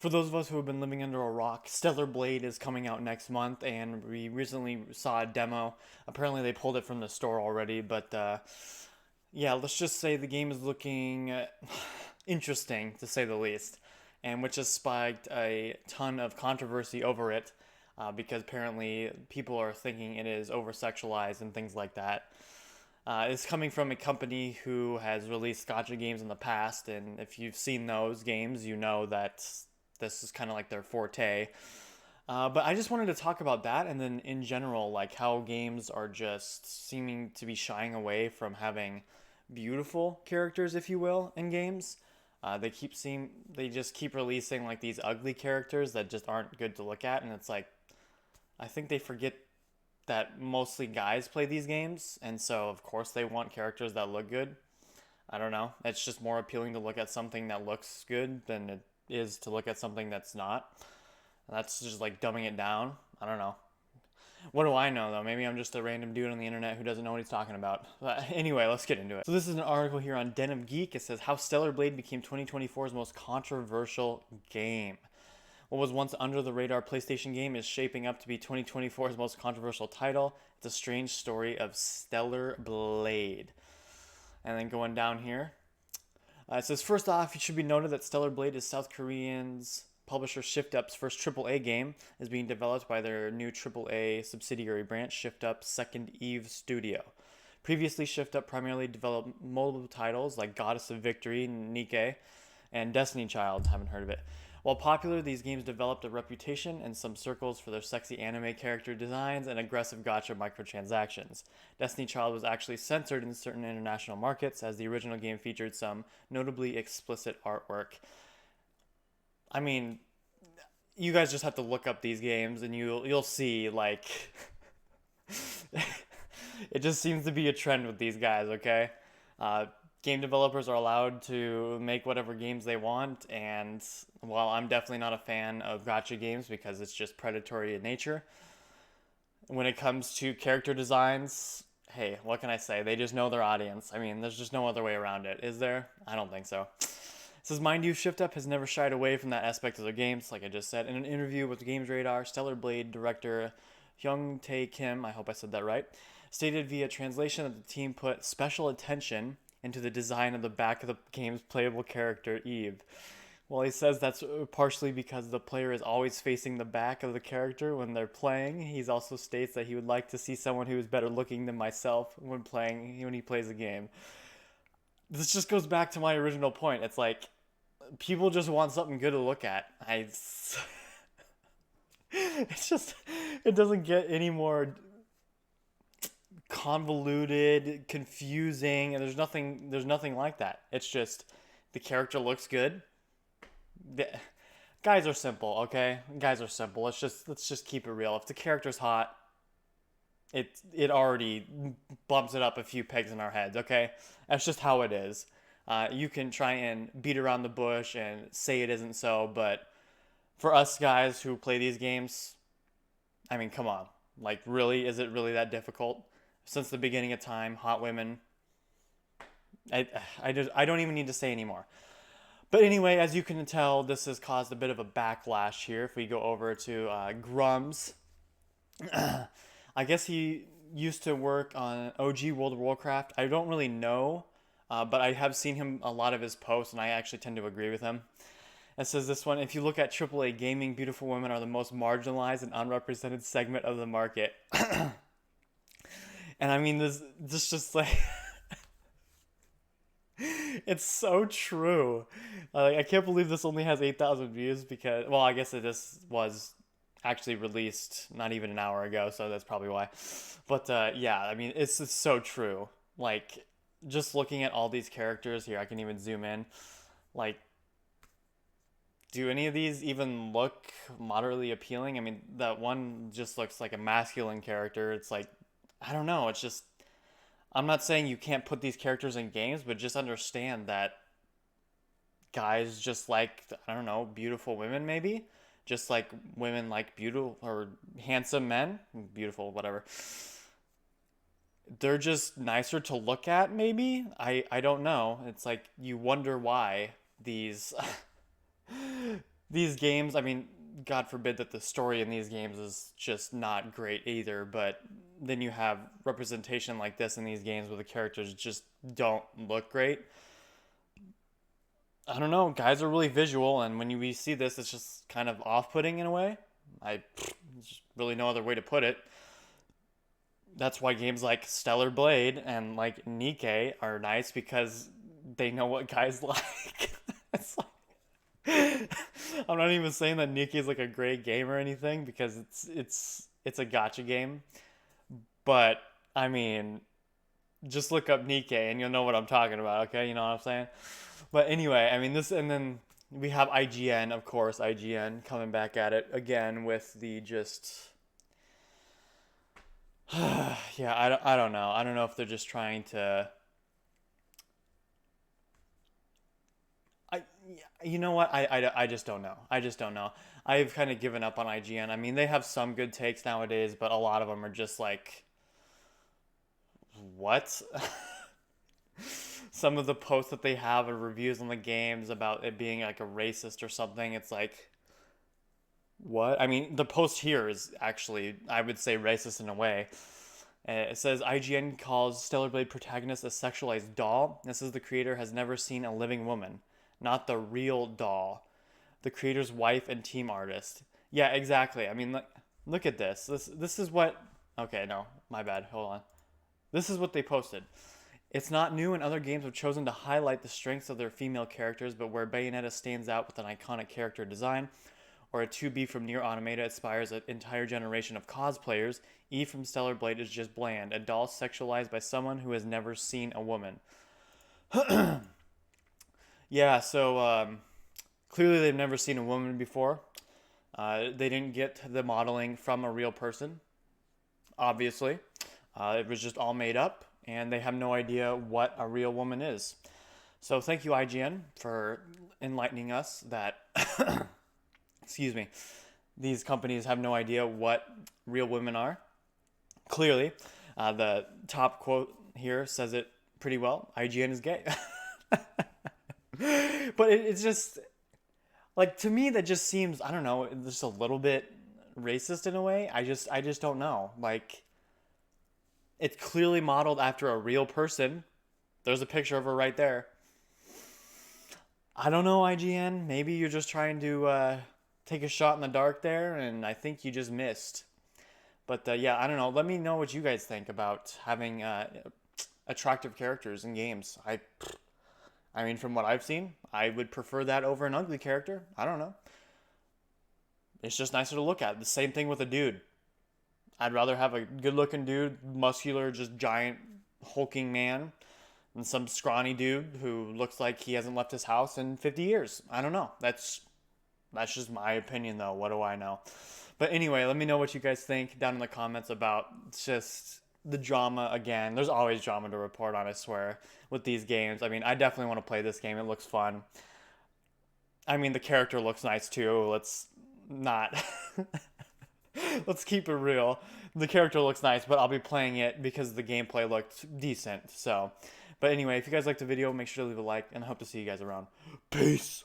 For those of us who have been living under a rock, Stellar Blade is coming out next month, and we recently saw a demo. Apparently, they pulled it from the store already, but yeah, let's just say the game is looking interesting to say the least, and which has spiked a ton of controversy over it because apparently people are thinking it is over sexualized and things like that. It's coming from a company who has released gotcha games in the past, and if you've seen those games, you know that this is kind of like their forte. But I just wanted to talk about that, and then in general, like how games are just seeming to be shying away from having beautiful characters, if you will, in games. They just keep releasing like these ugly characters that just aren't good to look at, and it's like I think they forget that mostly guys play these games, and so of course they want characters that look good. I don't know. It's just more appealing to look at something that looks good than it is to look at something that's not. And that's just like dumbing it down. I don't know. What do I know though? Maybe I'm just a random dude on the internet who doesn't know what he's talking about. But anyway, let's get into it. So this is an article here on Den of Geek. It says how Stellar Blade became 2024's most controversial game. What was once under the radar PlayStation game is shaping up to be 2024's most controversial title. It's a strange story of Stellar Blade. And then going down here, it says first off, it should be noted that Stellar Blade is South Korean's publisher Shift Up's first AAA game, is being developed by their new AAA subsidiary branch, Shift Up Second Eve Studio. Previously, Shift Up primarily developed mobile titles like Goddess of Victory, Nike, and Destiny Child. Haven't heard of it. While popular, these games developed a reputation in some circles for their sexy anime character designs and aggressive gacha microtransactions. Destiny Child was actually censored in certain international markets, as the original game featured some notably explicit artwork. I mean, you guys just have to look up these games and you'll see like it just seems to be a trend with these guys, okay? Uh, Game developers are allowed to make whatever games they want, and while I'm definitely not a fan of gacha games because it's just predatory in nature, when it comes to character designs, hey, what can I say? They just know their audience. I mean, there's just no other way around it, is there? I don't think so. It says, mind you, Shift Up has never shied away from that aspect of their games, like I just said. In an interview with Games Radar, Stellar Blade director Hyung Tae Kim, I hope I said that right, stated via translation that the team put special attention into the design of the back of the game's playable character, Eve. Well, he says that's partially because the player is always facing the back of the character when they're playing. He also states that he would like to see someone who is better looking than myself when he plays a game. This just goes back to my original point. It's like people just want something good to look at. It's just it doesn't get any more convoluted, confusing, and there's nothing like that. It's just the character looks good. The, guys are simple, okay? Guys are simple. Let's just keep it real. If the character's hot, it already bumps it up a few pegs in our heads, okay? That's just how it is. You can try and beat around the bush and say it isn't so, but for us guys who play these games, I mean, come on. Like, really? Is it really that difficult? Since the beginning of time, hot women. I don't even need to say anymore. But anyway, as you can tell, this has caused a bit of a backlash here. If we go over to Grums, I guess he used to work on OG World of Warcraft. I don't really know, but I have seen him a lot of his posts, and I actually tend to agree with him. It says this one, if you look at AAA gaming, beautiful women are the most marginalized and unrepresented segment of the market. And I mean, this just like, it's so true. I can't believe this only has 8,000 views because, well, I guess this was actually released not even an hour ago, so that's probably why. But yeah, I mean, it's just so true. Like, just looking at all these characters here, I can even zoom in. Like, do any of these even look moderately appealing? I mean, that one just looks like a masculine character. It's like, I don't know. It's just, I'm not saying you can't put these characters in games, but just understand that guys just like, I don't know, beautiful women maybe. Just like women like beautiful or handsome men, beautiful, whatever. They're just nicer to look at maybe. I don't know. It's like you wonder why these these games, I mean, God forbid that the story in these games is just not great either, but then you have representation like this in these games where the characters just don't look great. I don't know. Guys are really visual, and when we see this, it's just kind of off-putting in a way. Just really no other way to put it. That's why games like Stellar Blade and like Nikke are nice because they know what guys like. It's like, I'm not even saying that Nikke is like a great game or anything because it's a gotcha game, but I mean, just look up Nikke and you'll know what I'm talking about. Okay, you know what I'm saying? But anyway, I mean this, and then we have IGN, of course, IGN coming back at it again with the just yeah, I don't know. I don't know if they're just trying to I you know what? I just don't know. I just don't know. I've kind of given up on IGN. I mean, they have some good takes nowadays, but a lot of them are just like what? Some of the posts that they have or reviews on the games about it being like a racist or something, it's like what? I mean, the post here is actually, I would say, racist in a way. It says IGN calls Stellar Blade protagonist a sexualized doll. This is the creator has never seen a living woman, not the real doll. The creator's wife and team artist. Yeah, exactly. I mean, look at this. This is what. Okay, no, my bad. Hold on. This is what they posted. It's not new, and other games have chosen to highlight the strengths of their female characters, but where Bayonetta stands out with an iconic character design, or a 2B from Nier Automata inspires an entire generation of cosplayers, E from Stellar Blade is just bland, a doll sexualized by someone who has never seen a woman. Yeah, so clearly they've never seen a woman before. They didn't get the modeling from a real person, obviously. It was just all made up, and they have no idea what a real woman is. So thank you, IGN, for enlightening us that, excuse me, these companies have no idea what real women are. Clearly, the top quote here says it pretty well. IGN is gay. But it's just like to me that just seems I don't know just a little bit racist in a way. I just don't know. Like it's clearly modeled after a real person. There's a picture of her right there. I don't know, IGN. Maybe you're just trying to take a shot in the dark there, and I think you just missed. But yeah, I don't know. Let me know what you guys think about having attractive characters in games. I mean, from what I've seen, I would prefer that over an ugly character. I don't know. It's just nicer to look at. The same thing with a dude. I'd rather have a good-looking dude, muscular, just giant, hulking man, than some scrawny dude who looks like he hasn't left his house in 50 years. I don't know. That's just my opinion, though. What do I know? But anyway, let me know what you guys think down in the comments about just the drama again. There's always drama to report on, I swear, with these games. I mean, I definitely want to play this game. It looks fun. I mean, the character looks nice too. Let's not. Let's keep it real. The character looks nice, but I'll be playing it because the gameplay looked decent. So, but anyway, if you guys liked the video, make sure to leave a like, and I hope to see you guys around. Peace.